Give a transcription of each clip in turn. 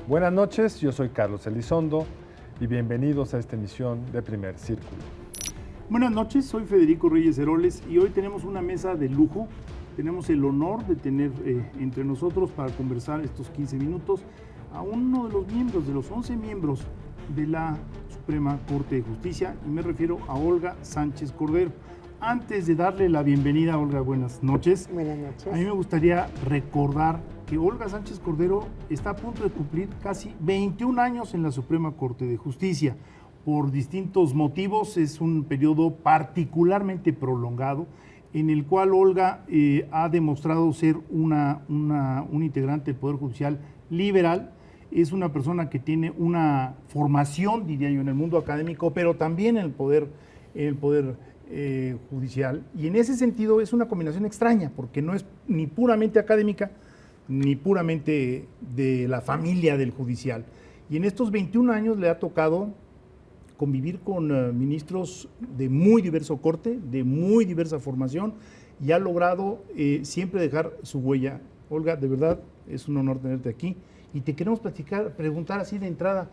Buenas noches, yo soy Carlos Elizondo y bienvenidos a esta emisión de Primer Círculo. Buenas noches, soy Federico Reyes Heroles y hoy tenemos una mesa de lujo. Tenemos el honor de tener entre nosotros para conversar estos 15 minutos a uno de los miembros, de los 11 miembros de la Suprema Corte de Justicia, y me refiero a Olga Sánchez Cordero. Antes de darle la bienvenida, Olga, buenas noches. Buenas noches. A mí me gustaría recordar que Olga Sánchez Cordero está a punto de cumplir casi 21 años en la Suprema Corte de Justicia. Por distintos motivos, es un periodo particularmente prolongado en el cual Olga ha demostrado ser un integrante del Poder Judicial liberal. Es una persona que tiene una formación, diría yo, en el mundo académico, pero también en el poder judicial. Y en ese sentido es una combinación extraña, porque no es ni puramente académica, ni puramente de la familia del judicial. Y en estos 21 años le ha tocado convivir con ministros de muy diverso corte, de muy diversa formación, y ha logrado siempre dejar su huella. Olga, de verdad es un honor tenerte aquí, y te queremos preguntar así de entrada,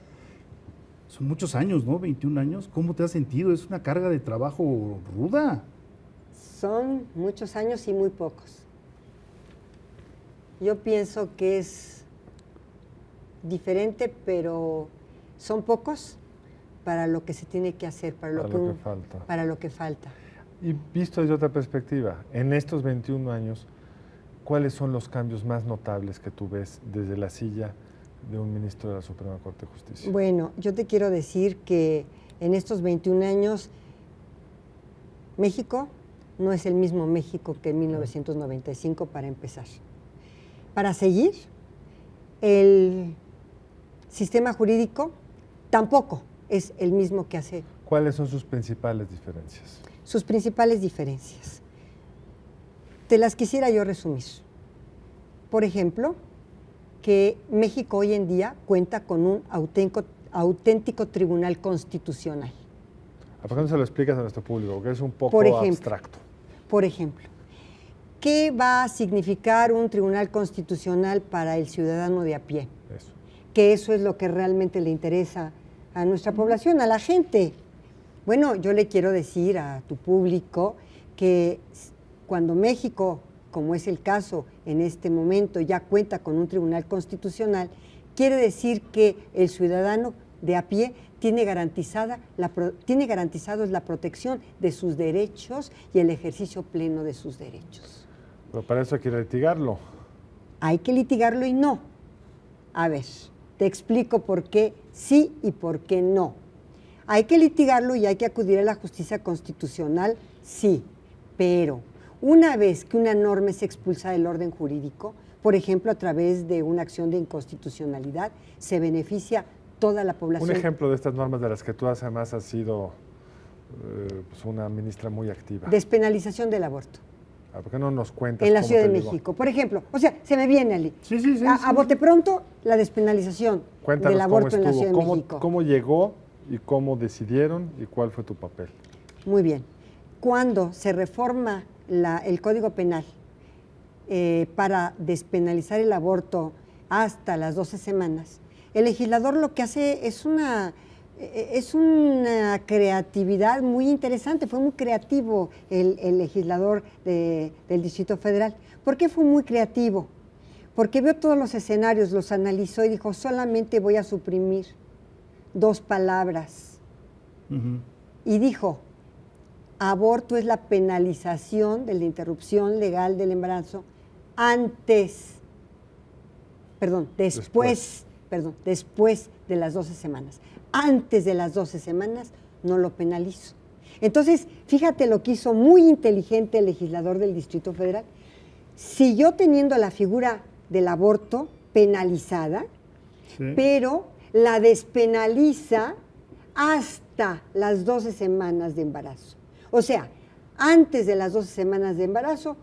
son muchos años, ¿no? 21 años, ¿cómo te has sentido? Es una carga de trabajo ruda. Son muchos años y muy pocos. Yo pienso que es diferente, pero son pocos para lo que se tiene que hacer, para lo que falta. Y visto desde otra perspectiva, en estos 21 años, ¿cuáles son los cambios más notables que tú ves desde la silla de un ministro de la Suprema Corte de Justicia? Bueno, yo te quiero decir que en estos 21 años, México no es el mismo México que en 1995, para empezar. Para seguir, el sistema jurídico tampoco es el mismo que hace. ¿Cuáles son sus principales diferencias? Sus principales diferencias. Te las quisiera yo resumir. Por ejemplo, que México hoy en día cuenta con un auténtico tribunal constitucional. ¿A por qué no se lo explicas a nuestro público? Porque es un poco abstracto. Por ejemplo, ¿qué va a significar un tribunal constitucional para el ciudadano de a pie? Eso. Que eso es lo que realmente le interesa a nuestra población, a la gente. Bueno, yo le quiero decir a tu público que cuando México, como es el caso en este momento, ya cuenta con un tribunal constitucional, quiere decir que el ciudadano de a pie tiene garantizado la protección de sus derechos y el ejercicio pleno de sus derechos. Pero para eso hay que litigarlo. Hay que litigarlo y no. A ver, te explico por qué sí y por qué no. Hay que litigarlo y hay que acudir a la justicia constitucional, sí, pero una vez que una norma es expulsada del orden jurídico, por ejemplo, a través de una acción de inconstitucionalidad, se beneficia toda la población. Un ejemplo de estas normas de las que tú además has sido pues una ministra muy activa. Despenalización del aborto. ¿Por qué no nos cuentas? En la Ciudad de llegó? México, por ejemplo. O sea, se me viene, Ali. Sí. A bote pronto, la despenalización del aborto en la Ciudad de México. ¿Cómo llegó y cómo decidieron y cuál fue tu papel? Muy bien. Cuando se reforma el Código Penal para despenalizar el aborto hasta las 12 semanas, el legislador lo que hace es una creatividad muy interesante. Fue muy creativo el legislador del Distrito Federal. ¿Por qué fue muy creativo? Porque vio todos los escenarios, los analizó y dijo, solamente voy a suprimir 2 palabras. Uh-huh. Y dijo, aborto es la penalización de la interrupción legal del embarazo después de las 12 semanas. Antes de las 12 semanas no lo penalizo. Entonces, fíjate lo que hizo muy inteligente el legislador del Distrito Federal. Siguió teniendo la figura del aborto penalizada, Sí. pero la despenaliza hasta las 12 semanas de embarazo. O sea, antes de las 12 semanas de embarazo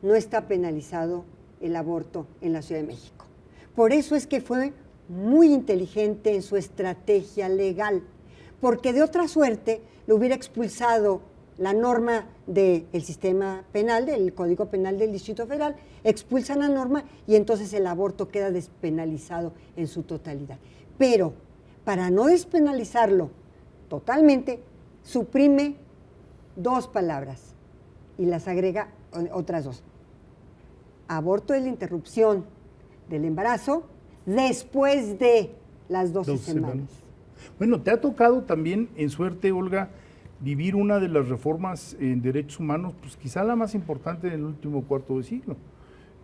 no está penalizado el aborto en la Ciudad de México. Por eso es que fue muy inteligente en su estrategia legal, porque de otra suerte lo hubiera expulsado la norma del sistema penal, del Código Penal del Distrito Federal, expulsan la norma y entonces el aborto queda despenalizado en su totalidad. Pero para no despenalizarlo totalmente, suprime 2 palabras y las agrega otras 2. Aborto es la interrupción del embarazo después de las 12 semanas. Bueno, te ha tocado también, en suerte, Olga, vivir una de las reformas en derechos humanos, pues quizá la más importante en el último cuarto de siglo.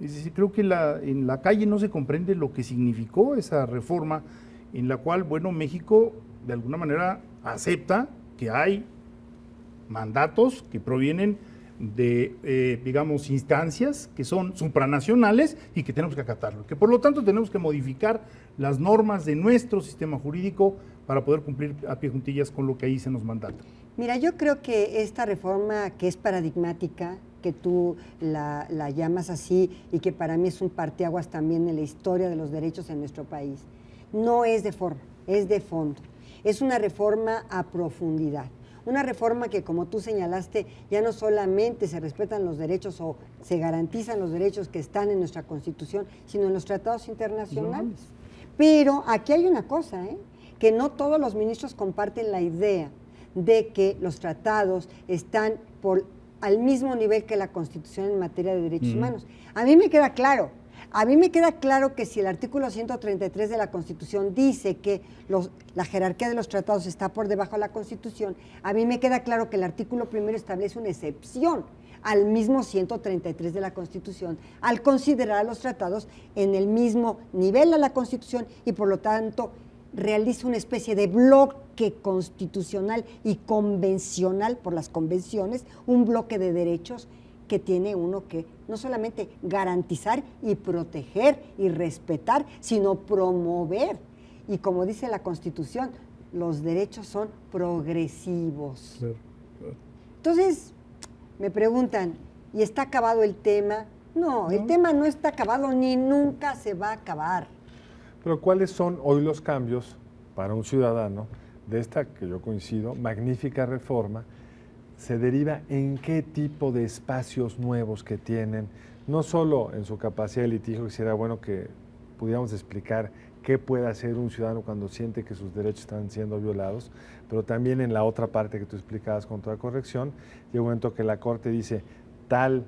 Es decir, creo que en la calle no se comprende lo que significó esa reforma, en la cual, bueno, México de alguna manera acepta que hay mandatos que provienen de, digamos, instancias que son supranacionales y que tenemos que acatarlo, que por lo tanto tenemos que modificar las normas de nuestro sistema jurídico para poder cumplir a pie juntillas con lo que ahí se nos mandata. Mira, yo creo que esta reforma que es paradigmática, que tú la llamas así y que para mí es un parteaguas también en la historia de los derechos en nuestro país, no es de forma, es de fondo. Es una reforma a profundidad. Una reforma que, como tú señalaste, ya no solamente se respetan los derechos o se garantizan los derechos que están en nuestra Constitución, sino en los tratados internacionales. Pero aquí hay una cosa, que no todos los ministros comparten la idea de que los tratados están al mismo nivel que la Constitución en materia de derechos humanos. A mí me queda claro. A mí me queda claro que si el artículo 133 de la Constitución dice que la jerarquía de los tratados está por debajo de la Constitución, a mí me queda claro que el artículo 1 establece una excepción al mismo 133 de la Constitución, al considerar a los tratados en el mismo nivel a la Constitución y por lo tanto realiza una especie de bloque constitucional y convencional por las convenciones, un bloque de derechos que tiene uno que no solamente garantizar y proteger y respetar, sino promover. Y como dice la Constitución, los derechos son progresivos. Entonces, me preguntan, ¿y está acabado el tema? No, el tema no está acabado ni nunca se va a acabar. Pero ¿cuáles son hoy los cambios para un ciudadano de esta, que yo coincido, magnífica reforma? Se deriva en qué tipo de espacios nuevos que tienen, no solo en su capacidad de litigio, que sería bueno que pudiéramos explicar qué puede hacer un ciudadano cuando siente que sus derechos están siendo violados, pero también en la otra parte que tú explicabas con toda corrección, llega un momento que la Corte dice tal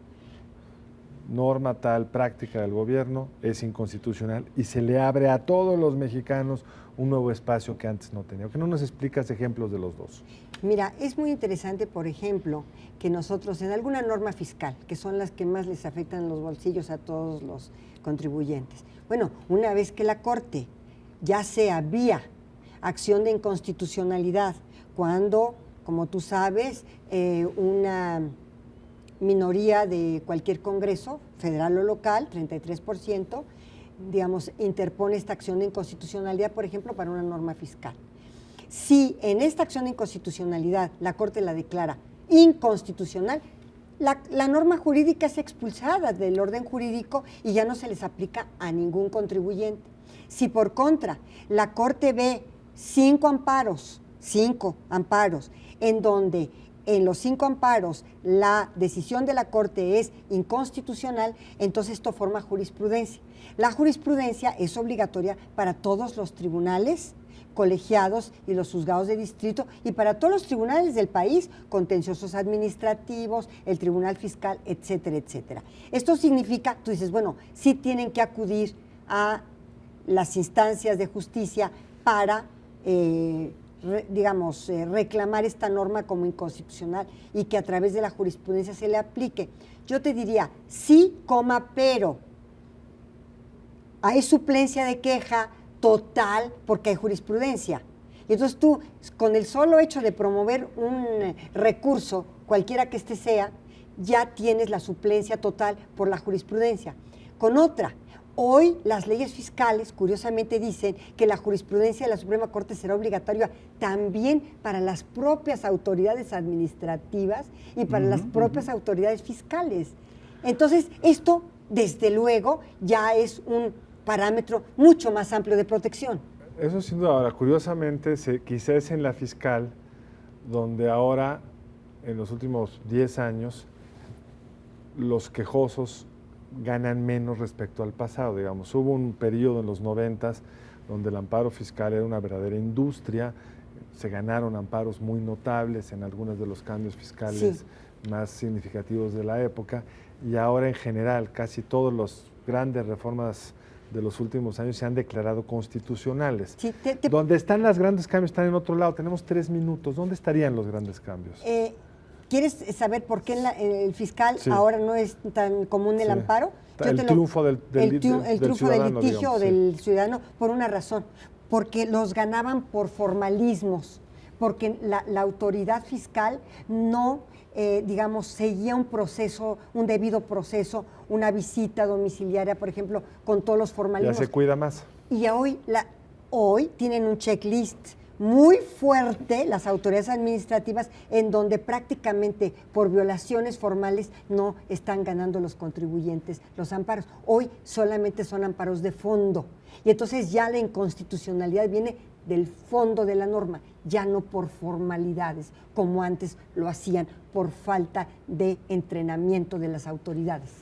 norma, tal práctica del gobierno es inconstitucional y se le abre a todos los mexicanos un nuevo espacio que antes no tenía. ¿Por qué no nos explicas ejemplos de los dos? Mira, es muy interesante, por ejemplo, que nosotros en alguna norma fiscal, que son las que más les afectan los bolsillos a todos los contribuyentes, bueno, una vez que la Corte, ya sea vía acción de inconstitucionalidad, cuando, como tú sabes, una minoría de cualquier congreso, federal o local, 33%, digamos, interpone esta acción de inconstitucionalidad, por ejemplo, para una norma fiscal. Si en esta acción de inconstitucionalidad la Corte la declara inconstitucional, la norma jurídica es expulsada del orden jurídico y ya no se les aplica a ningún contribuyente. Si por contra la Corte ve 5 amparos, en donde en los 5 amparos la decisión de la Corte es inconstitucional, entonces esto forma jurisprudencia. La jurisprudencia es obligatoria para todos los tribunales colegiados y los juzgados de distrito y para todos los tribunales del país, contenciosos administrativos, el tribunal fiscal, etcétera, etcétera. Esto significa, tú dices, bueno, sí tienen que acudir a las instancias de justicia para, reclamar esta norma como inconstitucional y que a través de la jurisprudencia se le aplique. Yo te diría, sí, pero hay suplencia de queja total porque hay jurisprudencia. Y entonces tú, con el solo hecho de promover un recurso, cualquiera que este sea, ya tienes la suplencia total por la jurisprudencia. Con otra, hoy las leyes fiscales, curiosamente, dicen que la jurisprudencia de la Suprema Corte será obligatoria también para las propias autoridades administrativas y para las propias autoridades fiscales. Entonces, esto, desde luego, ya es un parámetro mucho más amplio de protección. Eso sin duda. Ahora, curiosamente, quizás en la fiscal, donde ahora en los últimos 10 años los quejosos ganan menos respecto al pasado, digamos. Hubo un periodo en los 90s donde el amparo fiscal era una verdadera industria, se ganaron amparos muy notables en algunos de los cambios fiscales más significativos de la época, y ahora en general casi todas las grandes reformas de los últimos años se han declarado constitucionales. Sí, ¿Dónde están los grandes cambios? Están en otro lado. Tenemos 3 minutos. ¿Dónde estarían los grandes cambios? ¿Quieres saber por qué el fiscal ahora no es tan común el amparo? El triunfo del triunfo del litigio, digamos, del ciudadano, por una razón, porque los ganaban por formalismos, porque la autoridad fiscal no, digamos, seguía un proceso, un debido proceso, una visita domiciliaria, por ejemplo, con todos los formalismos. Ya se cuida más. Y hoy tienen un checklist muy fuerte, las autoridades administrativas, en donde prácticamente por violaciones formales no están ganando los contribuyentes los amparos. Hoy solamente son amparos de fondo. Y entonces ya la inconstitucionalidad viene del fondo de la norma, ya no por formalidades, como antes lo hacían por falta de entrenamiento de las autoridades.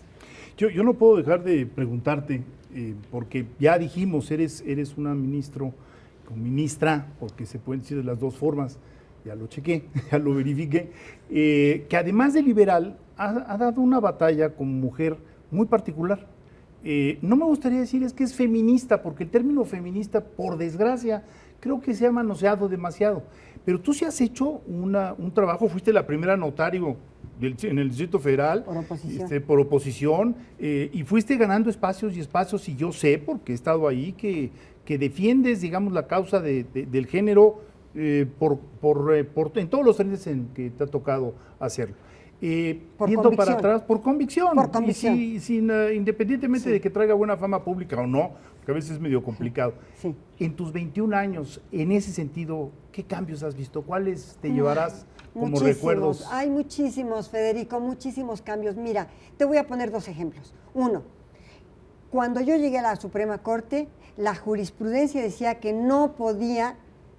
Yo no puedo dejar de preguntarte, porque ya dijimos, eres una ministra, porque se pueden decir de las dos formas, ya lo chequé, ya lo verifiqué, que además de liberal, ha dado una batalla como mujer muy particular. No me gustaría decir es que es feminista, porque el término feminista, por desgracia, creo que se ha manoseado demasiado. Pero tú sí has hecho un trabajo, fuiste la primera notario en el Distrito Federal. Por oposición. Y fuiste ganando espacios, y yo sé, porque he estado ahí, que defiendes, digamos, la causa del género en todos los frentes en que te ha tocado hacerlo. Yendo para atrás, por convicción. Por convicción. Y independientemente de que traiga buena fama pública o no, porque a veces es medio complicado. Sí. En tus 21 años, en ese sentido, ¿qué cambios has visto? ¿Cuáles te llevarás como recuerdos? Hay muchísimos, Federico, muchísimos cambios. Mira, te voy a poner 2 ejemplos. Uno, cuando yo llegué a la Suprema Corte, la jurisprudencia decía que no podía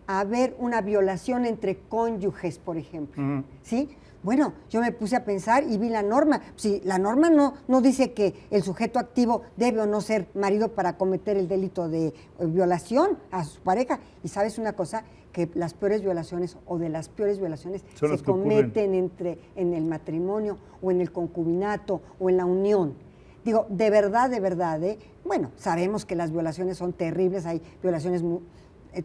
haber una violación entre cónyuges, por ejemplo. ¿Sí? Bueno, yo me puse a pensar y vi la norma. Sí, la norma no dice que el sujeto activo debe o no ser marido para cometer el delito de violación a su pareja. Y sabes una cosa, que las peores violaciones o de las peores violaciones se cometen en el matrimonio o en el concubinato o en la unión. Digo, de verdad, bueno, sabemos que las violaciones son terribles, hay violaciones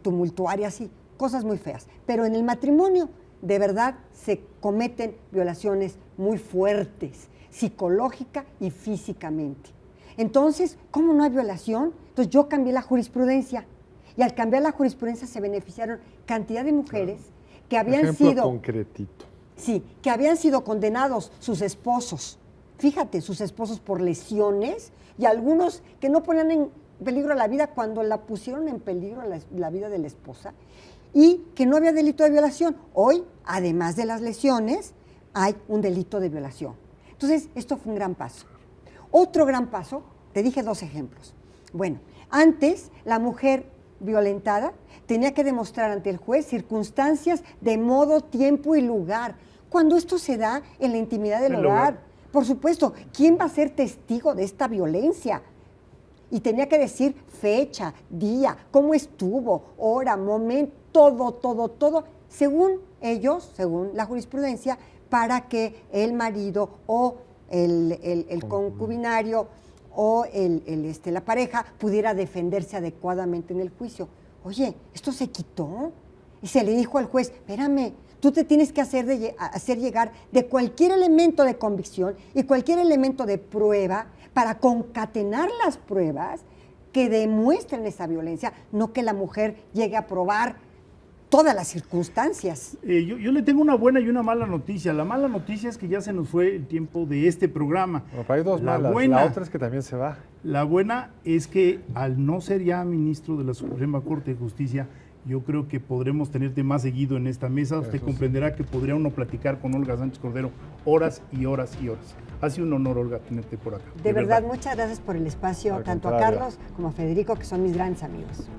tumultuarias y cosas muy feas, pero en el matrimonio de verdad se cometen violaciones muy fuertes, psicológica y físicamente. Entonces, ¿cómo no hay violación? Entonces yo cambié la jurisprudencia, y al cambiar la jurisprudencia se beneficiaron cantidad de mujeres que habían sido... concretito. Sí, que habían sido condenados sus esposos. Fíjate, sus esposos por lesiones, y algunos que no ponían en peligro la vida cuando la pusieron en peligro la vida de la esposa, y que no había delito de violación. Hoy, además de las lesiones, hay un delito de violación. Entonces, esto fue un gran paso. Otro gran paso, te dije 2 ejemplos. Bueno, antes la mujer violentada tenía que demostrar ante el juez circunstancias de modo, tiempo y lugar. Cuando esto se da en la intimidad del hogar, por supuesto, ¿quién va a ser testigo de esta violencia? Y tenía que decir fecha, día, cómo estuvo, hora, momento, todo, según ellos, según la jurisprudencia, para que el marido o el concubinario o la pareja pudiera defenderse adecuadamente en el juicio. Oye, esto se quitó y se le dijo al juez, espérame, tú te tienes que hacer llegar de cualquier elemento de convicción y cualquier elemento de prueba para concatenar las pruebas que demuestren esa violencia, no que la mujer llegue a probar todas las circunstancias. Yo le tengo una buena y una mala noticia. La mala noticia es que ya se nos fue el tiempo de este programa. Bueno, hay 2 malas. La otra es que también se va. La buena es que al no ser ya ministro de la Suprema Corte de Justicia, yo creo que podremos tenerte más seguido en esta mesa. Usted comprenderá que podría uno platicar con Olga Sánchez Cordero horas y horas y horas. Ha sido un honor, Olga, tenerte por acá. De verdad, muchas gracias por el espacio, tanto a Carlos como a Federico, que son mis grandes amigos.